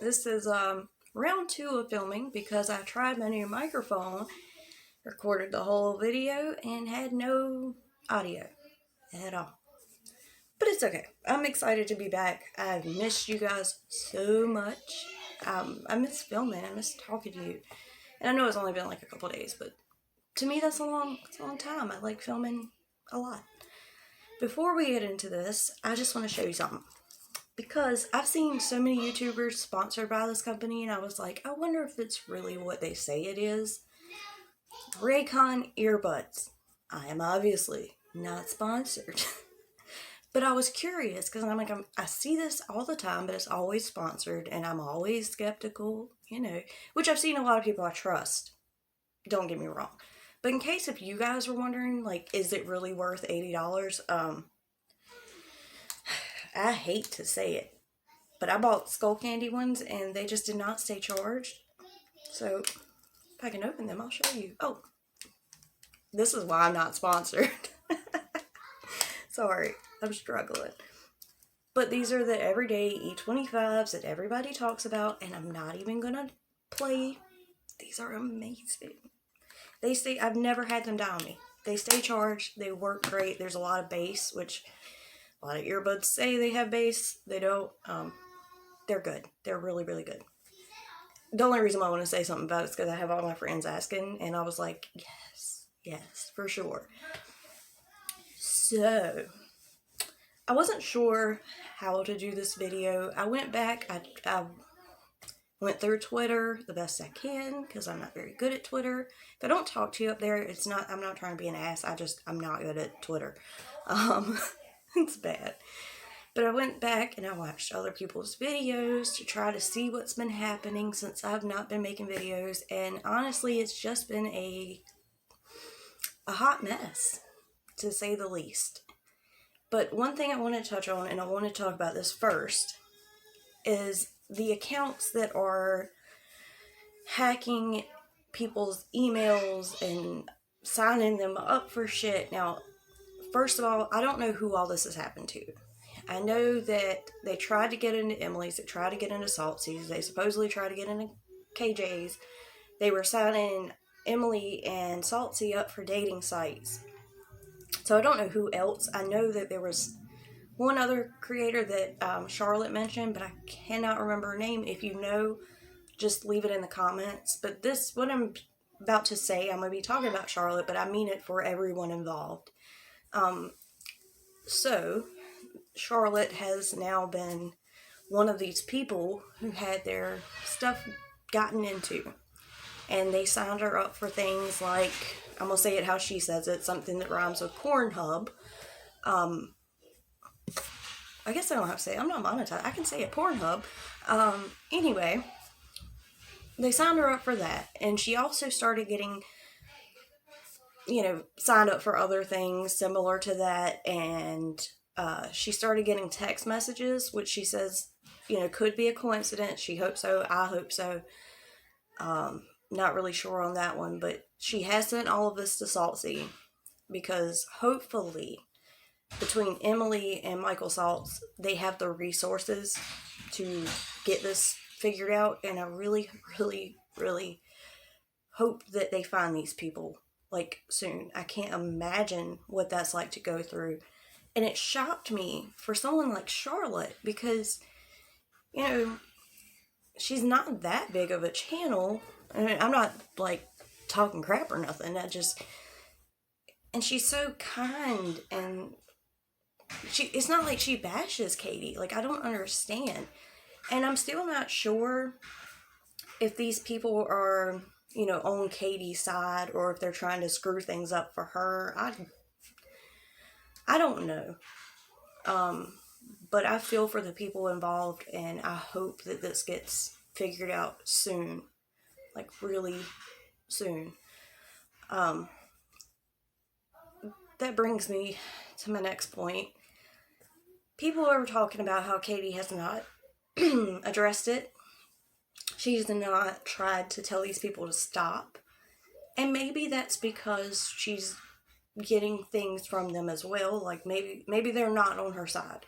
this is round 2 of filming because I tried my new microphone, recorded the whole video, and had no audio at all. But it's okay. I'm excited to be back. I've missed you guys so much. I miss filming. I miss talking to you. And I know it's only been like a couple days, but to me that's a long time. I like filming a lot. Before we get into this, I just want to show you something. Because I've seen so many YouTubers sponsored by this company, and I was like, I wonder if it's really what they say it is. Raycon earbuds. I am obviously not sponsored. But I was curious, because I'm like, I see this all the time, but it's always sponsored, and I'm always skeptical, which I've seen a lot of people I trust. Don't get me wrong. But in case if you guys were wondering, like, is it really worth $80? I hate to say it, but I bought Skull Candy ones and they just did not stay charged. So if I can open them, I'll show you. Oh, this is why I'm not sponsored. Sorry, I'm struggling. But these are the everyday E25s that everybody talks about, and I'm not even gonna play. These are amazing. They stay, I've never had them die on me. They stay charged, they work great. There's a lot of bass, which a lot of earbuds say they have bass. They don't. They're good. They're really, really good. The only reason I want to say something about it is because I have all my friends asking, and I was like, yes, for sure. So, I wasn't sure how to do this video. I went back. I went through Twitter the best I can because I'm not very good at Twitter. If I don't talk to you up there, I'm not trying to be an ass. I'm not good at Twitter. It's bad. But I went back and I watched other people's videos to try to see what's been happening since I've not been making videos. And honestly, it's just been a hot mess, to say the least. But one thing I want to touch on, and I want to talk about this first, is the accounts that are hacking people's emails and signing them up for shit. Now, first of all, I don't know who all this has happened to. I know that they tried to get into Emily's, they tried to get into Saltsy's, they supposedly tried to get into KJ's. They were signing Emily and Saltsy up for dating sites. So I don't know who else. I know that there was one other creator that Charlotte mentioned, but I cannot remember her name. If you know, just leave it in the comments. But what I'm about to say, I'm going to be talking about Charlotte, but I mean it for everyone involved. So, Charlotte has now been one of these people who had their stuff gotten into. And they signed her up for things like, I'm going to say it how she says it, something that rhymes with Pornhub. I guess I don't have to say it. I'm not monetized. I can say it, Pornhub. Anyway, they signed her up for that. And she also started getting, signed up for other things similar to that. And she started getting text messages, which she says, could be a coincidence. She hopes so. I hope so. Not really sure on that one, but she has sent all of this to Saltsy because hopefully between Emily and Michael Saltz, they have the resources to get this figured out, and I really, really, really hope that they find these people, like, soon. I can't imagine what that's like to go through. And it shocked me for someone like Charlotte because, she's not that big of a channel. I mean, I'm not, like, talking crap or nothing. And she's so kind, and it's not like she bashes Katie. Like, I don't understand. And I'm still not sure if these people are, on Katie's side or if they're trying to screw things up for her. I don't know. But I feel for the people involved, and I hope that this gets figured out soon. Like, really soon. That brings me to my next point. People are talking about how Katie has not addressed it. She's not tried to tell these people to stop. And maybe that's because she's getting things from them as well. Like, maybe they're not on her side.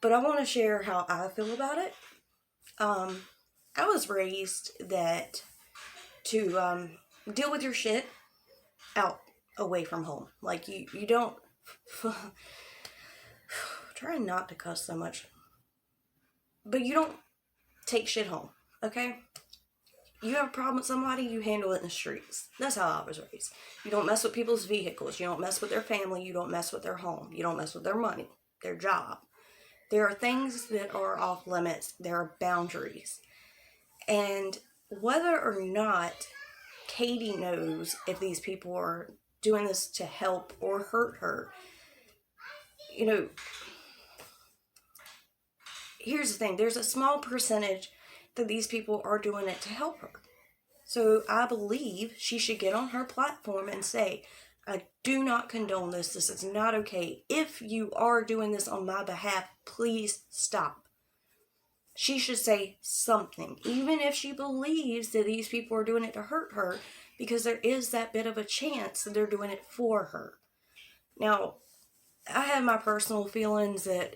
But I want to share how I feel about it. I was raised that to deal with your shit out away from home. Like you don't try not to cuss so much, but you don't take shit home. Okay, you have a problem with somebody, you handle it in the streets. That's how I was raised. You don't mess with people's vehicles. You don't mess with their family. You don't mess with their home. You don't mess with their money, their job. There are things that are off limits. There are boundaries. And whether or not Katie knows if these people are doing this to help or hurt her, you know, here's the thing. There's a small percentage that these people are doing it to help her. So I believe she should get on her platform and say, I do not condone this. This is not okay. If you are doing this on my behalf, please stop. She should say something, even if she believes that these people are doing it to hurt her, because there is that bit of a chance that they're doing it for her. Now, I have my personal feelings that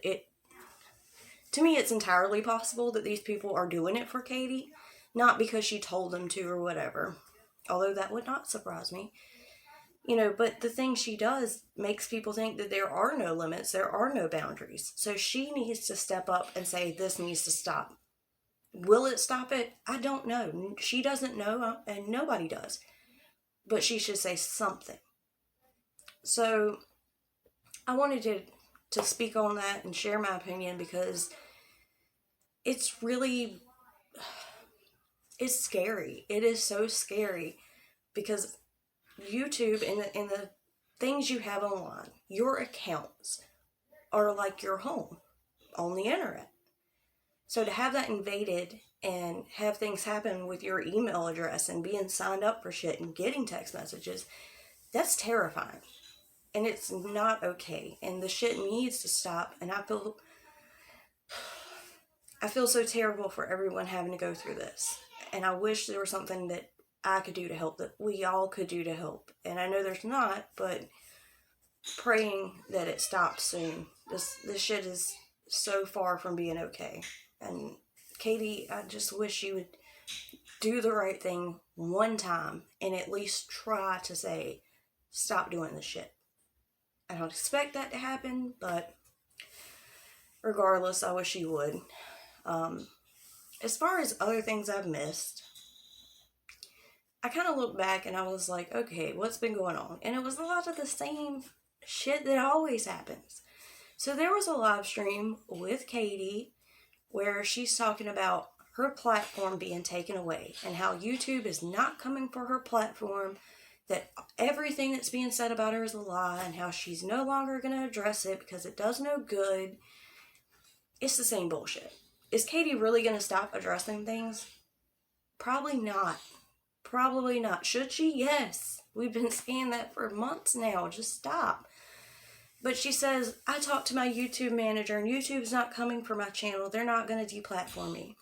to me, it's entirely possible that these people are doing it for Katie, not because she told them to or whatever, although that would not surprise me. You know, but the thing she does makes people think that there are no limits, there are no boundaries. So she needs to step up and say, this needs to stop. Will it stop it? I don't know. She doesn't know, and nobody does. But she should say something. So I wanted to speak on that and share my opinion, because it's scary. It is so scary, because YouTube and the things you have online, your accounts are like your home on the internet. So to have that invaded and have things happen with your email address and being signed up for shit and getting text messages, that's terrifying. And it's not okay. And the shit needs to stop. And I feel so terrible for everyone having to go through this. And I wish there was something that I could do to help, that we all could do to help. And I know there's not, but praying that it stops soon. This shit is so far from being okay. And Katie, I just wish you would do the right thing one time and at least try to say, stop doing this shit. I don't expect that to happen, but regardless, I wish you would. As far as other things I've missed, I kind of looked back and I was like, okay, what's been going on? And it was a lot of the same shit that always happens. So there was a live stream with Katie where she's talking about her platform being taken away and how YouTube is not coming for her platform, that everything that's being said about her is a lie, and how she's no longer going to address it because it does no good. It's the same bullshit. Is Katie really going to stop addressing things? Probably not. Probably not. Should she? Yes. We've been saying that for months now. Just stop. But she says, I talked to my YouTube manager and YouTube's not coming for my channel. They're not going to deplatform me.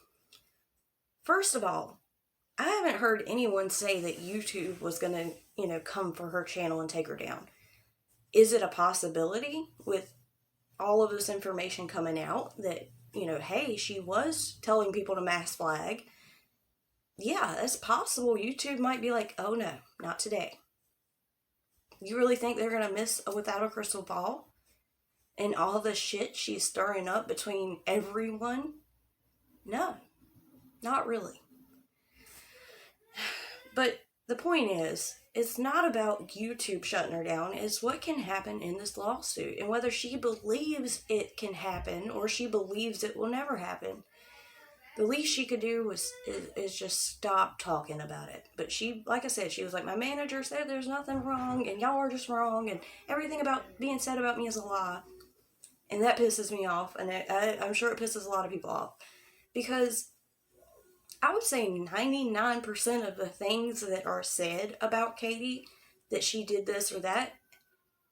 First of all, I haven't heard anyone say that YouTube was going to, come for her channel and take her down. Is it a possibility with all of this information coming out that, hey, she was telling people to mass flag? Yeah, that's possible. YouTube might be like, oh no, not today. You really think they're going to miss Without a Crystal Ball? And all the shit she's stirring up between everyone? No, not really. But the point is, it's not about YouTube shutting her down. It's what can happen in this lawsuit. And whether she believes it can happen or she believes it will never happen. The least she could do is just stop talking about it. But she, like I said, she was like, my manager said there's nothing wrong, and y'all are just wrong, and everything about being said about me is a lie. And that pisses me off, and I'm sure it pisses a lot of people off. Because I would say 99% of the things that are said about Katie, that she did this or that,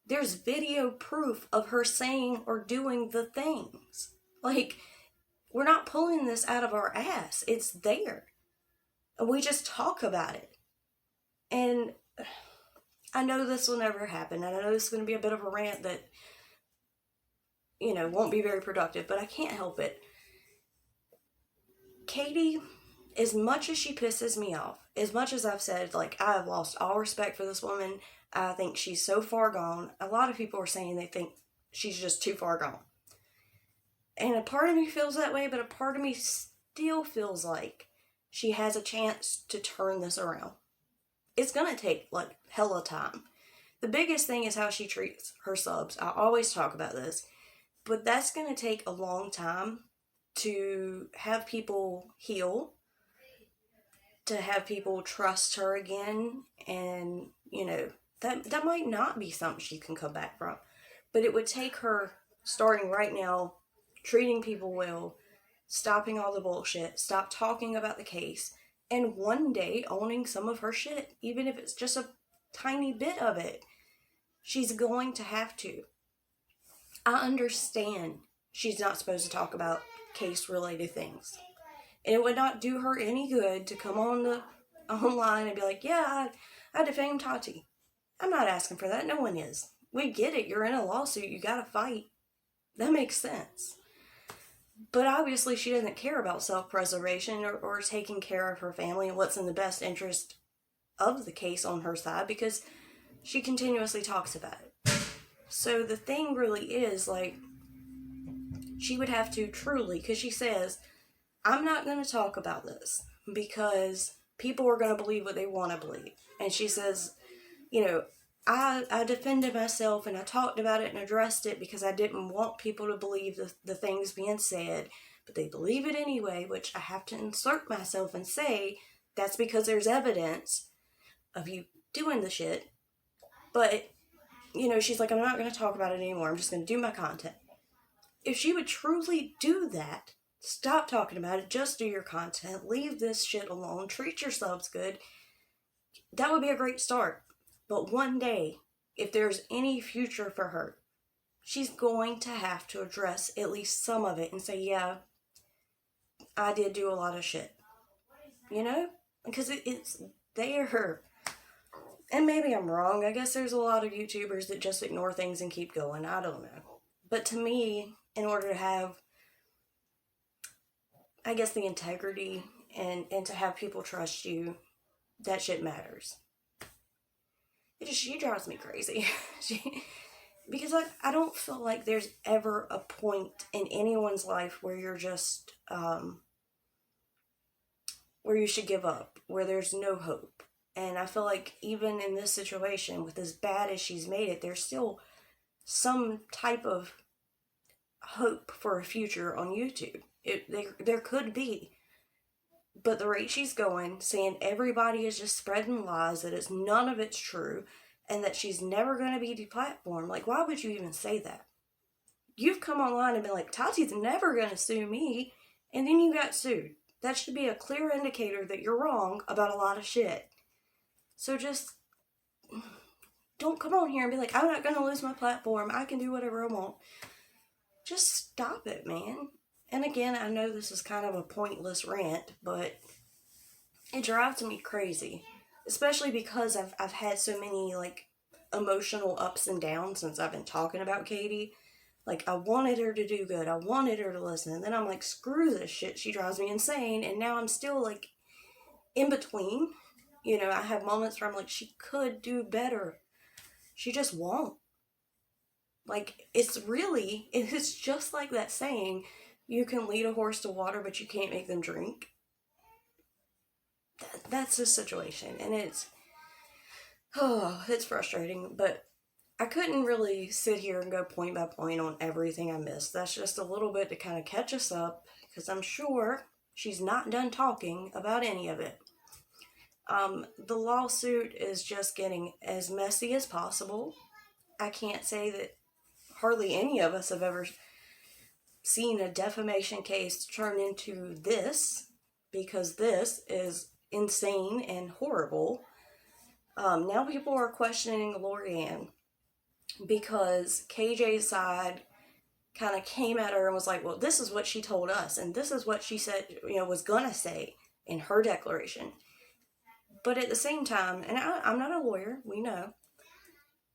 there's video proof of her saying or doing the things. Like, we're not pulling this out of our ass. It's there. And we just talk about it. And I know this will never happen. And I know this is going to be a bit of a rant that, won't be very productive. But I can't help it. Katie as much as she pisses me off, as much as I've said, like, I have lost all respect for this woman, I think she's so far gone. A lot of people are saying they think she's just too far gone. And a part of me feels that way, but a part of me still feels like she has a chance to turn this around. It's gonna take, like, hella time. The biggest thing is how she treats her subs. I always talk about this. But that's gonna take a long time to have people heal, to have people trust her again, and, you know, that might not be something she can come back from. But it would take her starting right now, treating people well, stopping all the bullshit, stop talking about the case, and one day owning some of her shit, even if it's just a tiny bit of it. She's going to have to. I understand she's not supposed to talk about case-related things. And it would not do her any good to come online and be like, yeah, I defamed Tati. I'm not asking for that. No one is. We get it. You're in a lawsuit. You gotta fight. That makes sense. But obviously she doesn't care about self-preservation or taking care of her family and what's in the best interest of the case on her side, because she continuously talks about it. So the thing really is, like, she would have to truly, because she says, I'm not going to talk about this because people are going to believe what they want to believe. And she says, you know, I defended myself and I talked about it and addressed it because I didn't want people to believe the things being said, but they believe it anyway, which I have to insert myself and say that's because there's evidence of you doing the shit. But, you know, she's like, I'm not going to talk about it anymore. I'm just going to do my content. If she would truly do that, stop talking about it, just do your content, leave this shit alone, treat your subs good, that would be a great start. But one day, if there's any future for her, she's going to have to address at least some of it and say, yeah, I did do a lot of shit. You know? Because it's there. And maybe I'm wrong. I guess there's a lot of YouTubers that just ignore things and keep going. I don't know. But to me, in order to have, I guess, the integrity and to have people trust you, that shit matters. She drives me crazy. Because I don't feel like there's ever a point in anyone's life where you're just, where you should give up, where there's no hope. And I feel like even in this situation, with as bad as she's made it, there's still some type of hope for a future on YouTube. There could be. But the rate she's going, saying everybody is just spreading lies, that none of it's true, and that she's never going to be deplatformed. Like, why would you even say that? You've come online and been like, Tati's never going to sue me, and then you got sued. That should be a clear indicator that you're wrong about a lot of shit. So just don't come on here and be like, I'm not going to lose my platform. I can do whatever I want. Just stop it, man. And again, I know this is kind of a pointless rant, but it drives me crazy. Especially because I've had so many, like, emotional ups and downs since I've been talking about Katie. Like, I wanted her to do good. I wanted her to listen. And then I'm like, screw this shit. She drives me insane. And now I'm still, like, in between. You know, I have moments where I'm like, she could do better. She just won't. Like, it's just like that saying, you can lead a horse to water, but you can't make them drink. That's the situation. And it's frustrating. But I couldn't really sit here and go point by point on everything I missed. That's just a little bit to kind of catch us up, because I'm sure she's not done talking about any of it. The lawsuit is just getting as messy as possible. I can't say that hardly any of us have ever seen a defamation case turn into this, because this is insane and horrible. Now people are questioning Lorianne because KJ's side kind of came at her and was like, well, this is what she told us, and this is what she said, was gonna say in her declaration. But at the same time, and I'm not a lawyer, we know,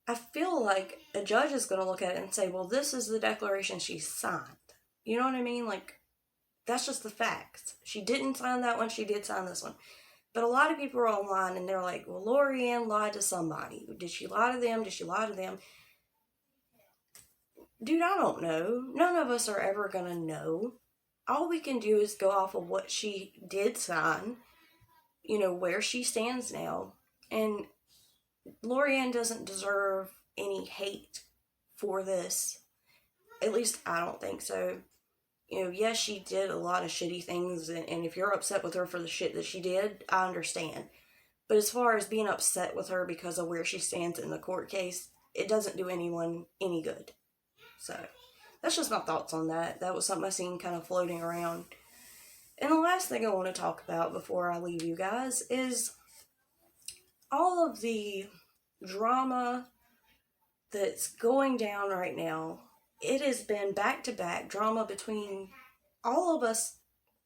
I feel like a judge is going to look at it and say, well, this is the declaration she signed. You know what I mean? Like, That's just the facts. She didn't sign that one, she did sign this one. But a lot of people are online and they're like, well, Lori-Ann lied to somebody. Did she lie to them? Did she lie to them? Dude, I don't know. None of us are ever going to know. All we can do is go off of what she did sign, where she stands now. And Lori-Ann doesn't deserve any hate for this. At least I don't think so. Yes, she did a lot of shitty things, and if you're upset with her for the shit that she did, I understand. But as far as being upset with her because of where she stands in the court case, it doesn't do anyone any good. So, that's just my thoughts on that. That was something I seen kind of floating around. And the last thing I want to talk about before I leave you guys is all of the drama that's going down right now. It has been back-to-back drama between all of us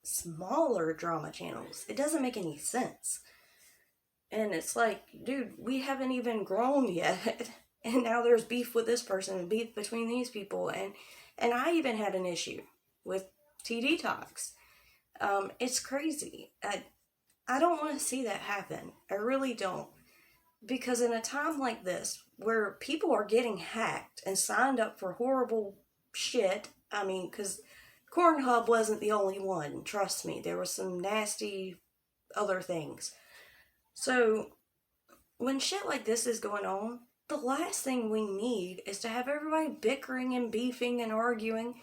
smaller drama channels. It doesn't make any sense. And it's like, dude, we haven't even grown yet. And now there's beef with this person and beef between these people. And I even had an issue with Tea Detox. It's crazy. I don't want to see that happen. I really don't. Because in a time like this, where people are getting hacked and signed up for horrible shit, because Pornhub wasn't the only one, trust me. There was some nasty other things. So, when shit like this is going on, the last thing we need is to have everybody bickering and beefing and arguing.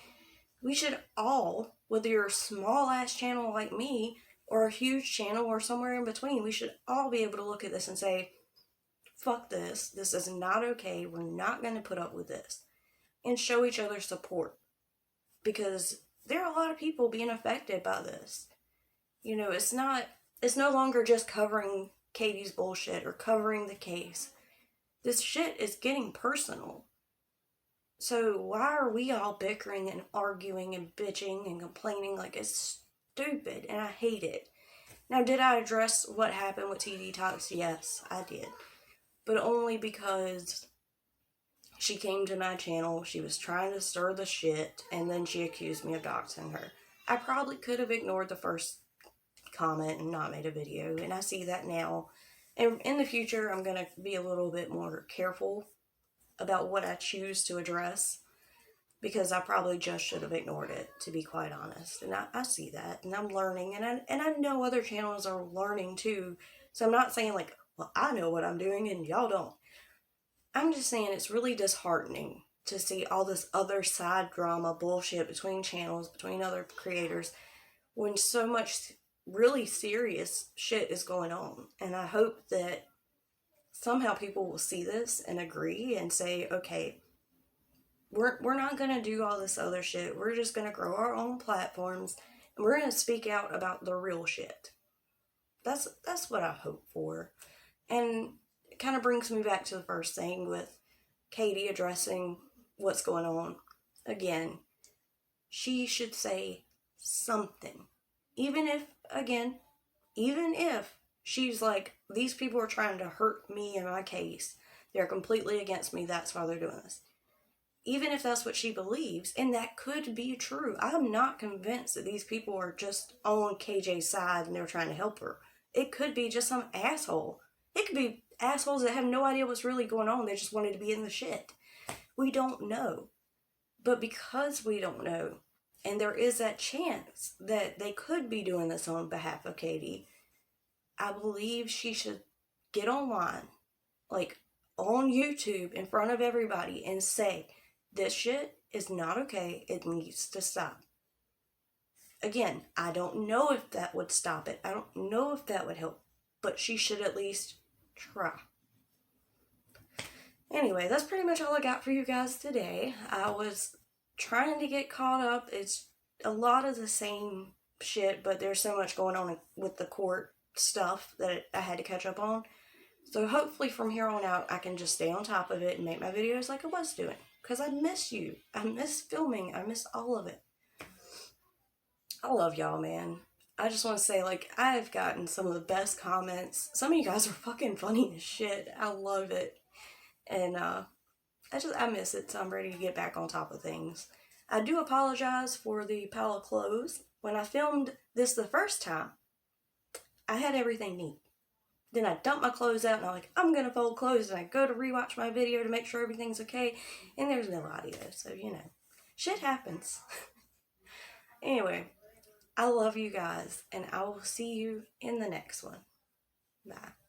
We should all, whether you're a small ass channel like me, or a huge channel, or somewhere in between, we should all be able to look at this and say, fuck this, this is not okay, we're not going to put up with this, and show each other support, because there are a lot of people being affected by this. It's no longer just covering Katie's bullshit or covering the case. This shit is getting personal. So why are we all bickering and arguing and bitching and complaining like it's stupid, and I hate it. Now, did I address what happened with Tea Detox? Yes, I did. But only because she came to my channel, she was trying to stir the shit, and then she accused me of doxing her. I probably could have ignored the first comment and not made a video, and I see that now. And in the future, I'm going to be a little bit more careful about what I choose to address, because I probably just should have ignored it, to be quite honest. And I see that, and I'm learning, and I know other channels are learning too, so I'm not saying like, well, I know what I'm doing and y'all don't. I'm just saying it's really disheartening to see all this other side drama bullshit between channels, between other creators, when so much really serious shit is going on. And I hope that somehow people will see this and agree and say, okay, we're not going to do all this other shit. We're just going to grow our own platforms, and we're going to speak out about the real shit. That's what I hope for. And it kind of brings me back to the first thing with Katie addressing what's going on. Again, she should say something. Even if she's like, these people are trying to hurt me in my case, they're completely against me, that's why they're doing this. Even if that's what she believes, and that could be true. I'm not convinced that these people are just on KJ's side and they're trying to help her. It could be just some asshole. It could be assholes that have no idea what's really going on. They just wanted to be in the shit. We don't know. But because we don't know, and there is that chance that they could be doing this on behalf of Katie, I believe she should get online, like on YouTube in front of everybody, and say, this shit is not okay. It needs to stop. Again, I don't know if that would stop it. I don't know if that would help. But she should at least try. Anyway, that's pretty much all I got for you guys today. I was trying to get caught up. It's a lot of the same shit, but there's so much going on with the court stuff that I had to catch up on. So hopefully from here on out, I can just stay on top of it and make my videos like I was doing. Because I miss you. I miss filming. I miss all of it. I love y'all, man. I just want to say, like, I've gotten some of the best comments. Some of you guys are fucking funny as shit. I love it. And, I miss it, so I'm ready to get back on top of things. I do apologize for the pile of clothes. when I filmed this the first time, I had everything neat. Then I dumped my clothes out and I'm like, I'm going to fold clothes. And I go to rewatch my video to make sure everything's okay. And there's no audio. So, you know, shit happens. Anyway, I love you guys. And I will see you in the next one. Bye.